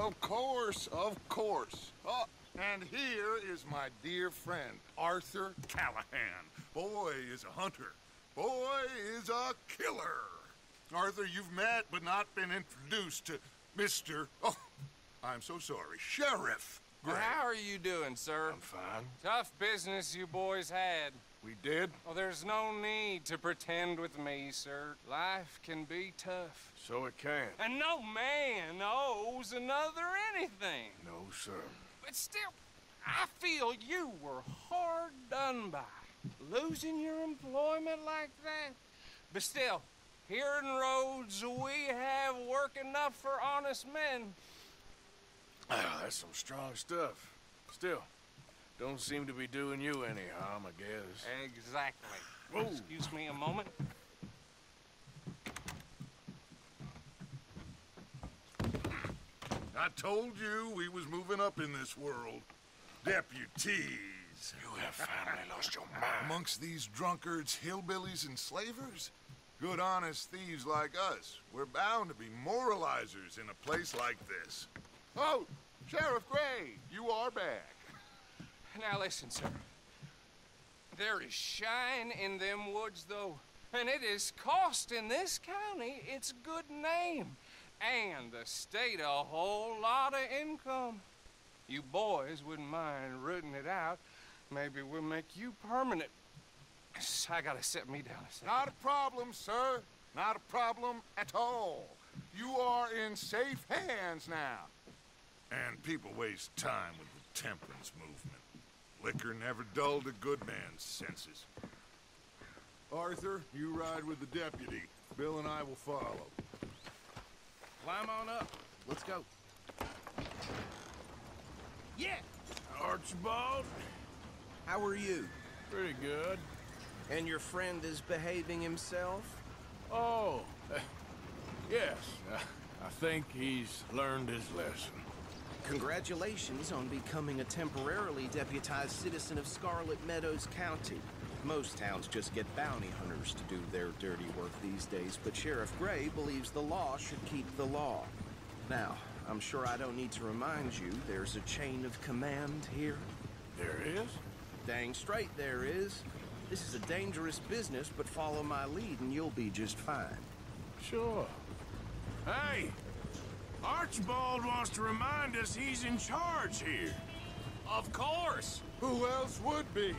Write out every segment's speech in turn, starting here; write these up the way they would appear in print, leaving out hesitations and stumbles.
Of course, of course. Oh, and here is my dear friend, Arthur Callahan. Boy is a hunter. Boy is a killer. Arthur, you've met but not been introduced to Mr. Oh, I'm so sorry, Sheriff Gray. How are you doing, sir? I'm fine. Tough business you boys had. We did? Well, there's no need to pretend with me, sir. Life can be tough. So it can. And no man owes another anything. No, sir. But still, I feel you were hard done by. Losing your employment like that. But still, here in Rhodes, we have work enough for honest men. Ah, that's some strong stuff. Still, don't seem to be doing you any harm, I guess. Exactly. Whoa. Excuse me a moment. I told you we was moving up in this world. Deputies. You have finally lost your mind. Amongst these drunkards, hillbillies, and slavers? Good honest thieves like us. We're bound to be moralizers in a place like this. Oh, Sheriff Gray, you are back. Now listen, sir. There is shine in them woods, though. And it is costing this county its good name. And the state a whole lot of income. You boys wouldn't mind rooting it out. Maybe we'll make you permanent. I gotta set me down a second. Not a problem, sir. Not a problem at all. You are in safe hands now. And people waste time with the temperance movement. Liquor never dulled a good man's senses. Arthur, you ride with the deputy. Bill and I will follow. Climb on up. Let's go. Yeah! Archibald, How are you? pretty good. And your friend is behaving himself? Oh, yes. I think he's learned his lesson. Congratulations on becoming a temporarily deputized citizen of Scarlet Meadows County. Most towns just get bounty hunters to do their dirty work these days, but Sheriff Gray believes the law should keep the law. Now, I'm sure I don't need to remind you there's a chain of command here. There is? Dang straight there is. This is a dangerous business, but follow my lead and you'll be just fine. Sure. Hey, Archibald wants to remind us he's in charge here. Of course! Who else would be?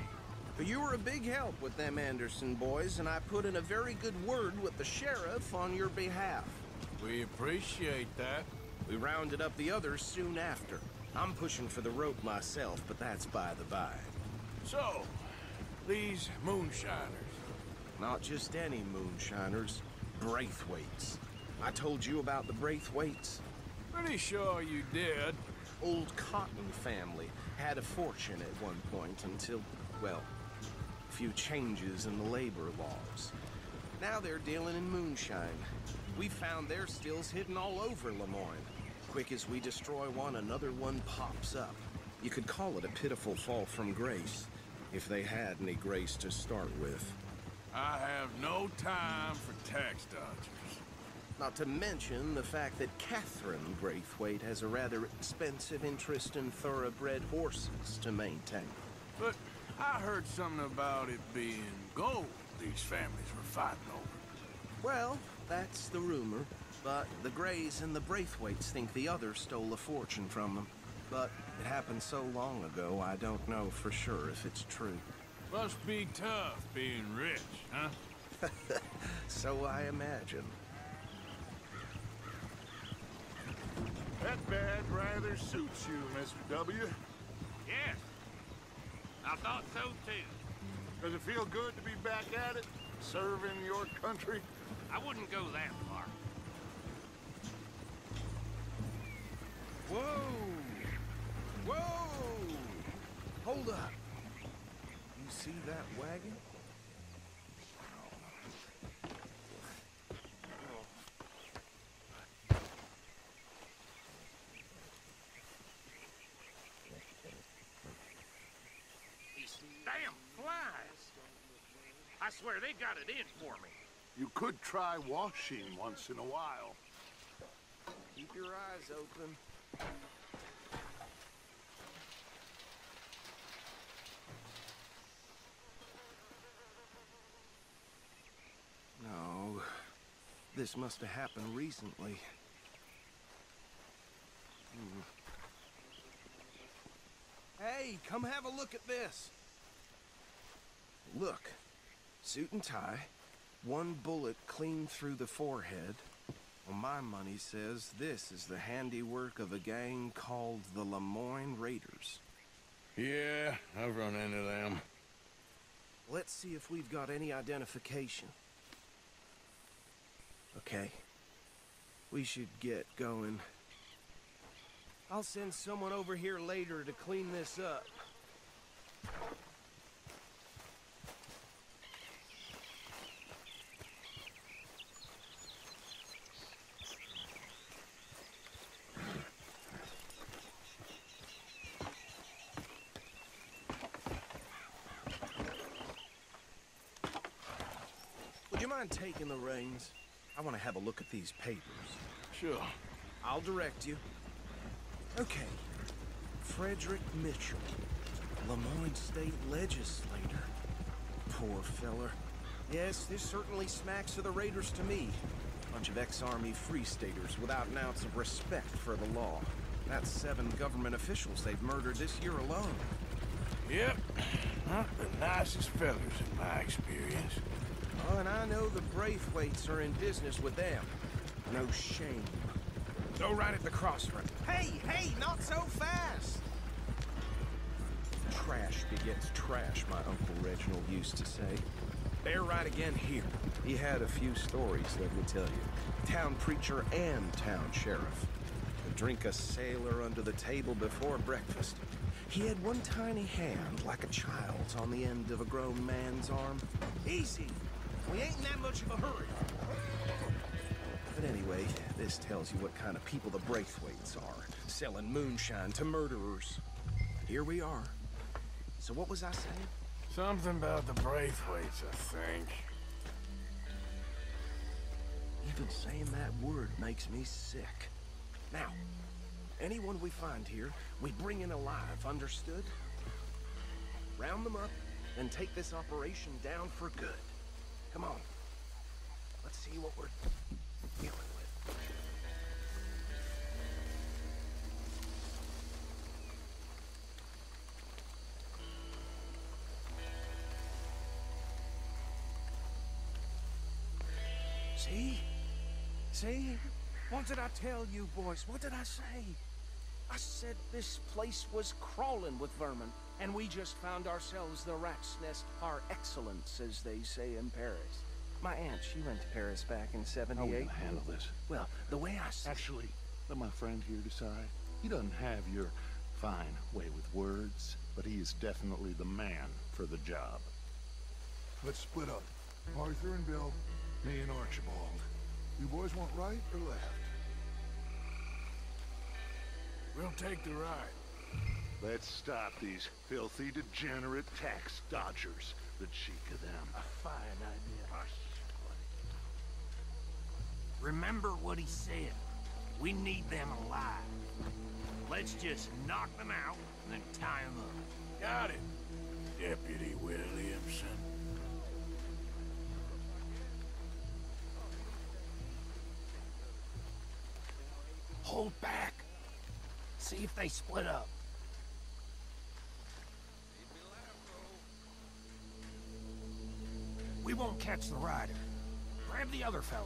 You were a big help with them Anderson boys, and I put in a very good word with the sheriff on your behalf. We appreciate that. We rounded up the others soon after. I'm pushing for the rope myself, but that's by the by. So, these moonshiners. Not just any moonshiners, Braithwaites. I told you about the Braithwaites. Pretty sure you did. Old Cotton family had a fortune at one point until, well, a few changes in the labor laws. Now they're dealing in moonshine. We found their stills hidden all over Lemoyne. Quick as we destroy one, another one pops up. You could call it a pitiful fall from grace, if they had any grace to start with. I have no time for tax dodgers. Not to mention the fact that Catherine Braithwaite has a rather expensive interest in thoroughbred horses to maintain. But I heard something about it being gold these families were fighting over. Well, that's the rumor. But the Grays and the Braithwaites think the others stole a fortune from them. But it happened so long ago, I don't know for sure if it's true. Must be tough being rich, huh? So I imagine. That badge rather suits you, Mr. W. Yes. I thought so, too. Does it feel good to be back at it? Serving your country? I wouldn't go that far. Whoa! Whoa! Hold up. You see that wagon? Damn flies! I swear they got it in for me. You could try washing once in a while. Keep your eyes open. No, this must have happened recently. Hey, come have a look at this. Look, suit and tie, one bullet clean through the forehead. Well, my money says this is the handiwork of a gang called the Lemoyne Raiders. Yeah, I've run into them. Let's see if we've got any identification. Okay. We should get going. I'll send someone over here later to clean this up. Would you mind taking the reins? I want to have a look at these papers. Sure. I'll direct you. Okay. Frederick Mitchell, Lemoyne State Legislator. Poor feller. Yes, this certainly smacks of the Raiders to me. Bunch of ex-Army Free Staters without an ounce of respect for the law. That's 7 government officials they've murdered this year alone. Yep. Not the nicest fellas in my experience. Oh, and I know the Braithwaites are in business with them. No shame. Go right at the crossroad. Hey, not so fast! Trash begets trash, my Uncle Reginald used to say. They're right again here. He had a few stories, let me tell you. Town preacher and town sheriff. Would drink a sailor under the table before breakfast. He had one tiny hand, like a child's, on the end of a grown man's arm. Easy! We ain't in that much of a hurry. But anyway, this tells you what kind of people the Braithwaites are, selling moonshine to murderers. Here we are. So what was I saying? Something about the Braithwaites, I think. Even saying that word makes me sick. Now, anyone we find here, we bring in alive, understood? Round them up, and take this operation down for good. Come on. Let's see what we're dealing with. See? See? What did I tell you, boys? What did I say? I said this place was crawling with vermin, and we just found ourselves the rat's nest par excellence, as they say in Paris. My aunt, she went to Paris back in '78. How are we gonna handle this? Well, the way I see... Actually, let my friend here decide. He doesn't have your fine way with words, but he is definitely the man for the job. Let's split up. Arthur and Bill, me and Archibald. You boys want right or left? We'll take the right. Let's stop these filthy, degenerate tax dodgers. The cheek of them. A fine idea. Remember what he said. We need them alive. Let's just knock them out and then tie them up. Got it, Deputy Williamson. Hold back. See if they split up. We won't catch the rider. Grab the other fella.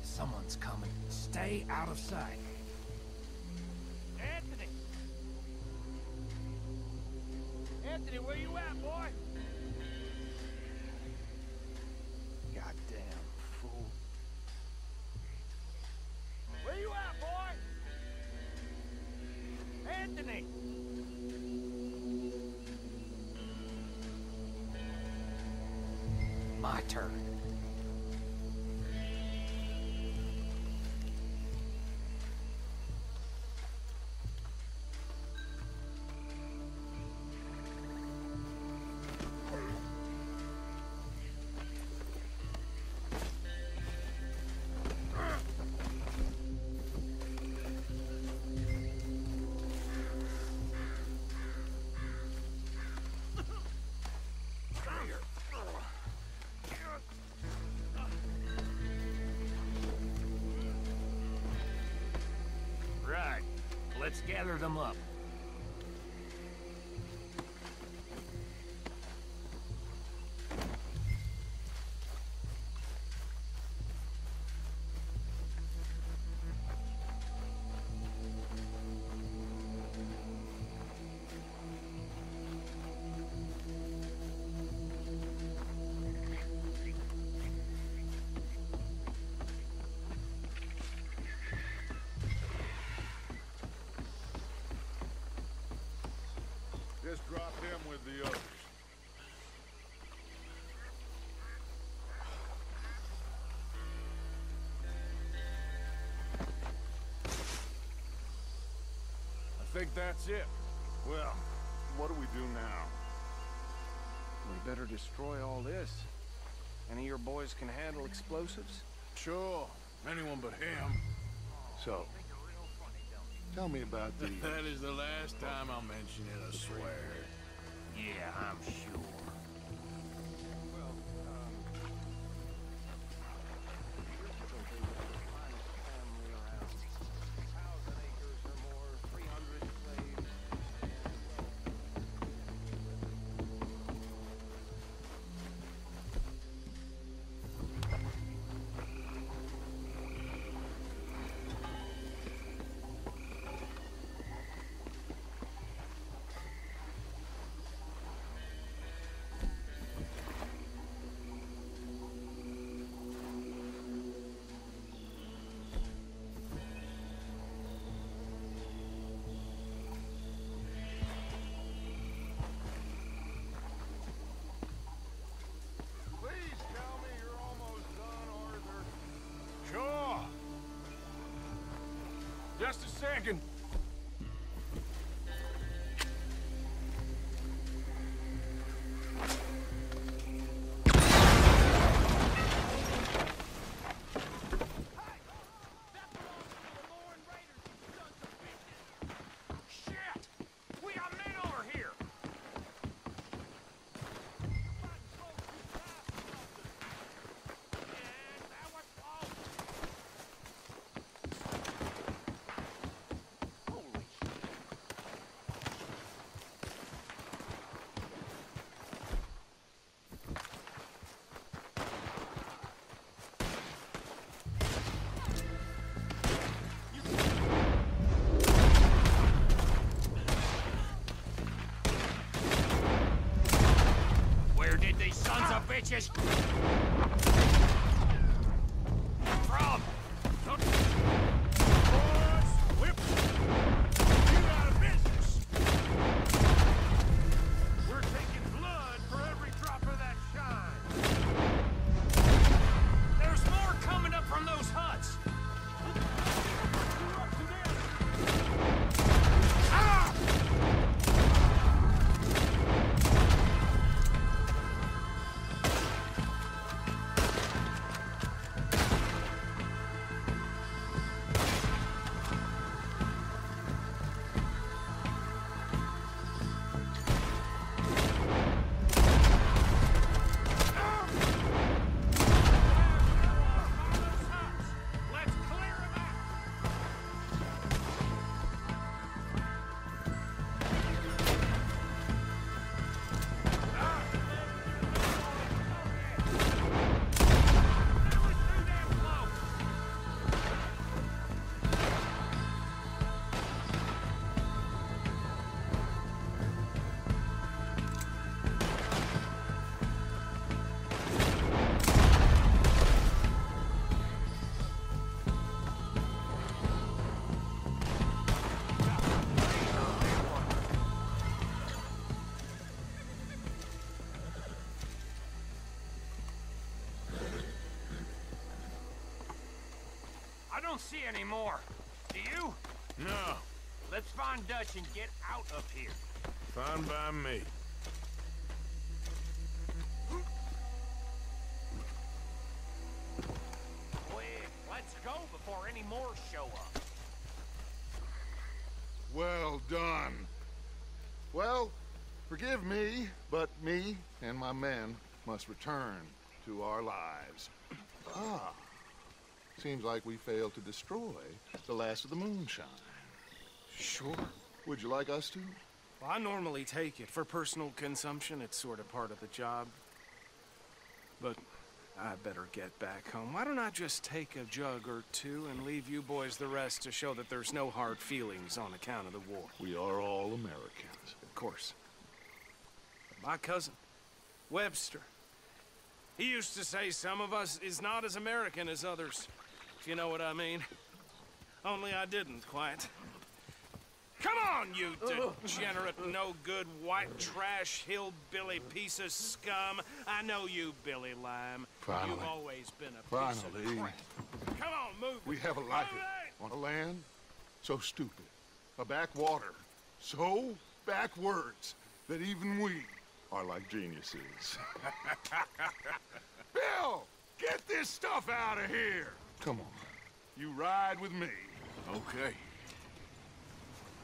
Someone's coming. Stay out of sight. Anthony! Anthony, where you at, boy? Got My turn. Right. Let's gather them up. Just drop him with the others. I think that's it. Well, what do we do now? We better destroy all this. Any of your boys can handle explosives? Sure. Anyone but him. So, tell me about the... That is the last time I'll mention it, I swear. Yeah, I'm sure. Sure. Just a second. Sons of bitches! From! Boys, whip! You out of business! We're taking blood for every drop of that shine. There's more coming up from those huts! Ah! don't see any more. Do you? No, Let's find Dutch and get out of here. fine by me. Quick, let's go before any more show up. Well done. Well, forgive me, but me and my men must return to our lives. Ah. Seems like we failed to destroy the last of the moonshine. Sure. Would you like us to? Well, I normally take it. For personal consumption, it's sort of part of the job. But I better get back home. Why don't I just take a jug or two and leave you boys the rest to show that there's no hard feelings on account of the war? We are all Americans. Of course. But my cousin, Webster, he used to say some of us is not as American as others, if you know what I mean. Only I didn't quite. Come on, you degenerate, no-good, white trash, hillbilly piece of scum. I know you, Billy Lime. Finally. You've always been a piece Finally. of crap. Come on, move it. We have a life Move it! on a land so stupid, a backwater so backwards that even we are like geniuses. Bill, get this stuff out of here. Come on, you ride with me. Okay.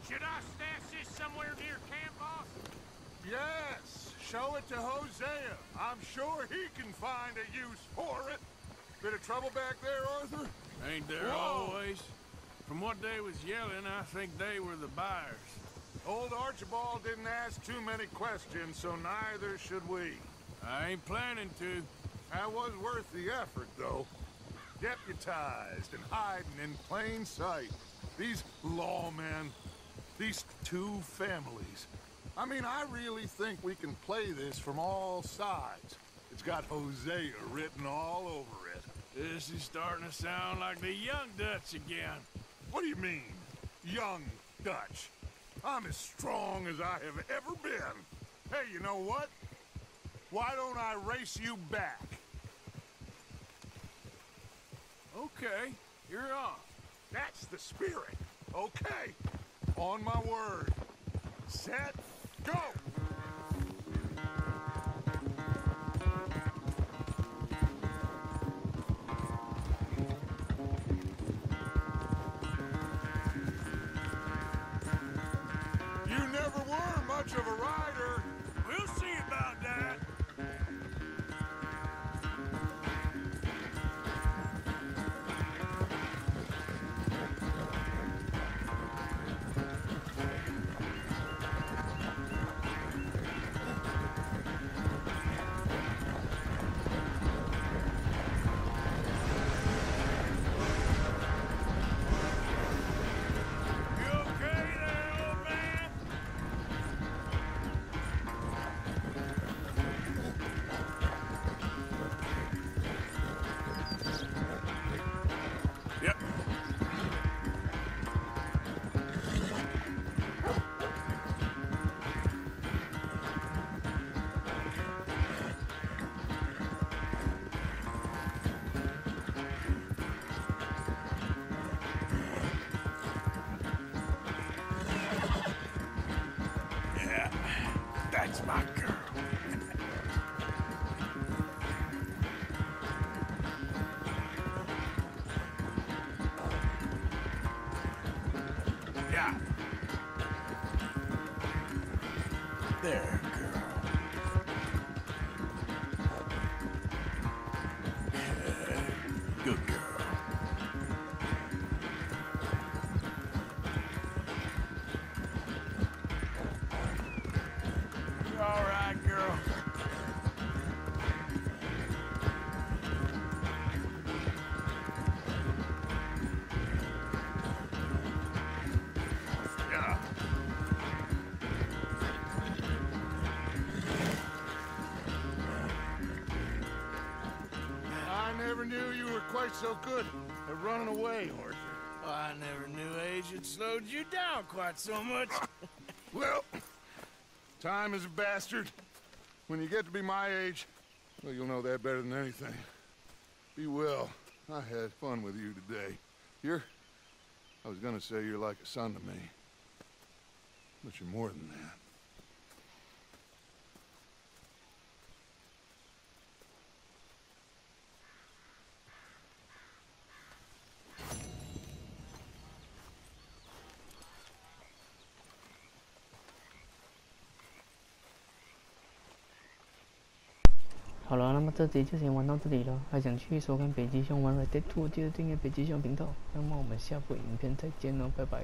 Should I stash this somewhere near camp, boss? Yes, show it to Hosea. I'm sure he can find a use for it. Bit of trouble back there, Arthur? Ain't there Whoa. always? From what they was yelling, I think they were the buyers. Old Archibald didn't ask too many questions, so neither should we. I ain't planning to. That was worth the effort, though. Deputized and hiding in plain sight. These lawmen, these two families. I mean, I really think we can play this from all sides. It's got Hosea written all over it. This is starting to sound like the young Dutch again. What do you mean, young Dutch? I'm as strong as I have ever been. Hey, you know what? Why don't I race you back? Okay, you're off. That's the spirit. Okay. On my word. Set, go! You never were much of a rider. We'll see about that. You okay there, old man? Yep. Yeah, that's my girl. Yeah. There, girl. Good girl. You all right, girl? Yeah. I never knew you were quite so good at running away, Arthur. I never knew age had slowed you down quite so much. Well, time is a bastard. When you get to be my age, well, you'll know that better than anything. Be well. I had fun with you today. I was gonna say you're like a son to me. But you're more than that.好了，那么这集就先玩到这里了。还想继续收看北极熊玩 Red Dead 2，记得订阅北极熊频道。那么我们下部影片再见喽，拜拜。